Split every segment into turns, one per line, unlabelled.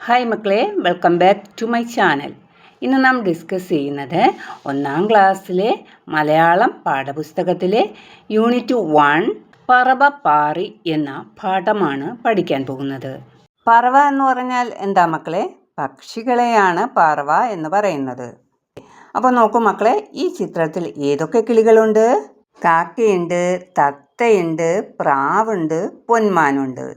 Hi മക്കളെ, welcome back to my channel. ഇന്ന് നാം ഡിസ്കസ് ചെയ്യുന്നത് 1ാം ക്ലാസ്സിലെ മലയാളം പാഠപുസ്തകത്തിലെ യൂണിറ്റ് 1 പറവ പാറി എന്ന പാഠമാണ് പഠിക്കാൻ പോകുന്നത്. പറവ എന്ന് പറഞ്ഞാൽ എന്താ മക്കളെ? പക്ഷികളെയാണ് പറവ എന്ന് പറയുന്നത്. അപ്പോൾ നോക്കൂ മക്കളെ, ഈ ചിത്രത്തിൽ ഏതൊക്കെ കിളികളുണ്ട്? കാക്കയുണ്ട്, തത്തയുണ്ട്, പ്രാവുണ്ട്, പൊന്മാനുണ്ട്.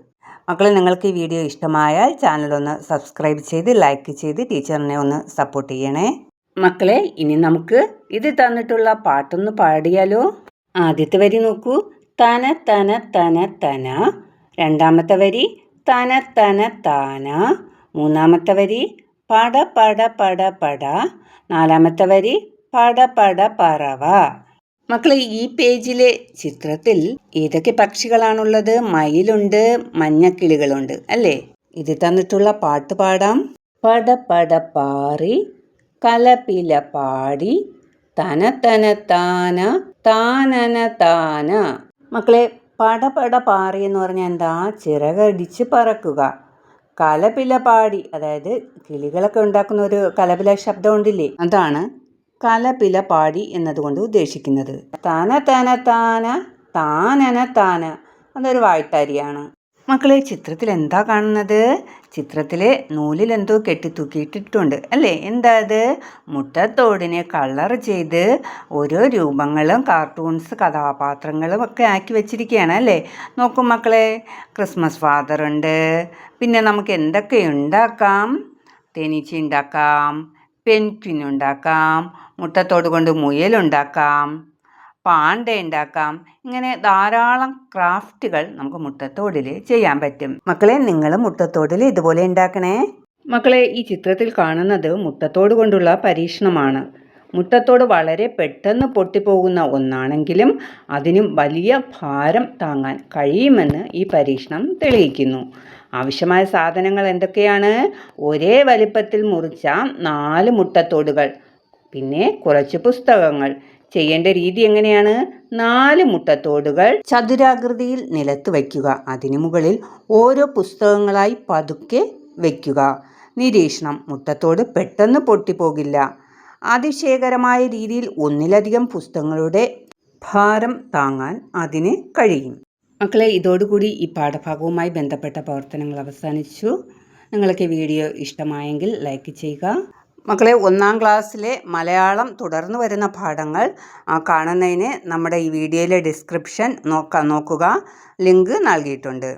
മക്കളെ, നിങ്ങൾക്ക് ഈ വീഡിയോ ഇഷ്ടമായാൽ ചാനലൊന്ന് സബ്സ്ക്രൈബ് ചെയ്ത് ലൈക്ക് ചെയ്ത് ടീച്ചറിനെ ഒന്ന് സപ്പോർട്ട് ചെയ്യണേ. മക്കളെ, ഇനി നമുക്ക് ഇത് തന്നിട്ടുള്ള പാട്ടൊന്ന് പാടിയാലോ? ആദ്യത്തെ വരി നോക്കൂ, തന തന തന തന. രണ്ടാമത്തെ വരി തന തന താന. മൂന്നാമത്തെ വരി പട പട പട പട. നാലാമത്തെ വരി പട പട പറവ. മക്കളെ, ഈ പേജിലെ ചിത്രത്തിൽ ഏതൊക്കെ പക്ഷികളാണുള്ളത്? മയിലുണ്ട്, മഞ്ഞക്കിളികളുണ്ട് അല്ലേ? ഇത് തന്നിട്ടുള്ള പാട്ട് പാടാം. പട പട പാറി കലപില പാടി തന തന താന താനന താന. മക്കളെ, പട പട പാറി എന്ന് പറഞ്ഞാൽ എന്താ? ചിറകടിച്ച് പറക്കുക. കലപില പാടി, അതായത് കിളികളൊക്കെ ഉണ്ടാക്കുന്ന ഒരു കലപില ശബ്ദം ഉണ്ടില്ലേ, അതാണ് കലപില പാടി എന്നതുകൊണ്ട് ഉദ്ദേശിക്കുന്നത്. തന തന താന താനന താന, അതൊരു വായ്ത്താരിയാണ്. മക്കളെ, ചിത്രത്തിൽ എന്താ കാണുന്നത്? ചിത്രത്തിലെ നൂലിൽ എന്തോ കെട്ടിത്തൂക്കിയിട്ടിട്ടുണ്ട് അല്ലേ? എന്താ അത്? മുട്ടത്തോടിനെ കളർ ചെയ്ത് ഓരോ രൂപങ്ങളും കാർട്ടൂൺസ് കഥാപാത്രങ്ങളും ഒക്കെ ആക്കി വെച്ചിരിക്കുകയാണ് അല്ലേ? നോക്കും മക്കളെ, ക്രിസ്മസ് ഫാദർ ഉണ്ട്. പിന്നെ നമുക്ക് എന്തൊക്കെ ഉണ്ടാക്കാം? തേനീച്ച ഉണ്ടാക്കാം, പെൻഗ്വിൻ ഉണ്ടാക്കാം, മുട്ടത്തോട് കൊണ്ട് മുയലുണ്ടാക്കാം, പാണ്ട ഉണ്ടാക്കാം. ഇങ്ങനെ ധാരാളം ക്രാഫ്റ്റുകൾ നമുക്ക് മുട്ടത്തോടിൽ ചെയ്യാൻ പറ്റും. മക്കളെ, നിങ്ങൾ മുട്ടത്തോടിൽ ഇതുപോലെ ഉണ്ടാക്കണേ. മക്കളെ, ഈ ചിത്രത്തിൽ കാണുന്നത് മുട്ടത്തോട് കൊണ്ടുള്ള പരീക്ഷണമാണ്. മുട്ടത്തോട് വളരെ പെട്ടെന്ന് പൊട്ടിപ്പോകുന്ന ഒന്നാണെങ്കിലും അതിനും വലിയ ഭാരം താങ്ങാൻ കഴിയുമെന്ന് ഈ പരീക്ഷണം തെളിയിക്കുന്നു. ആവശ്യമായ സാധനങ്ങൾ എന്തൊക്കെയാണ്? ഒരേ വലിപ്പത്തിൽ മുറിച്ച 4 മുട്ടത്തോടുകൾ, പിന്നെ കുറച്ച് പുസ്തകങ്ങൾ. ചെയ്യേണ്ട രീതി എങ്ങനെയാണ്? 4 മുട്ടത്തോടുകൾ ചതുരാകൃതിയിൽ നിലത്ത് വയ്ക്കുക. അതിനു മുകളിൽ ഓരോ പുസ്തകങ്ങളായി പതുക്കെ വയ്ക്കുക. നിരീക്ഷണം: മുട്ടത്തോട് പെട്ടെന്ന് പൊട്ടിപ്പോകില്ല. അതിശയകരമായ രീതിയിൽ ഒന്നിലധികം പുസ്തകങ്ങളുടെ ഭാരം താങ്ങാൻ അതിന് കഴിയും. മക്കളെ, ഇതോടുകൂടി ഈ പാഠഭാഗവുമായി ബന്ധപ്പെട്ട പ്രവർത്തനങ്ങൾ അവസാനിച്ചു. നിങ്ങൾക്ക് വീഡിയോ ഇഷ്ടമായെങ്കിൽ ലൈക്ക് ചെയ്യുക. മക്കളെ, 1ാം ക്ലാസ്സിലെ മലയാളം തുടർന്ന് വരുന്ന പാഠങ്ങൾ കാണുന്നതിന് നമ്മുടെ ഈ വീഡിയോയിലെ ഡിസ്ക്രിപ്ഷൻ നോക്കുക. ലിങ്ക് നൽകിയിട്ടുണ്ട്.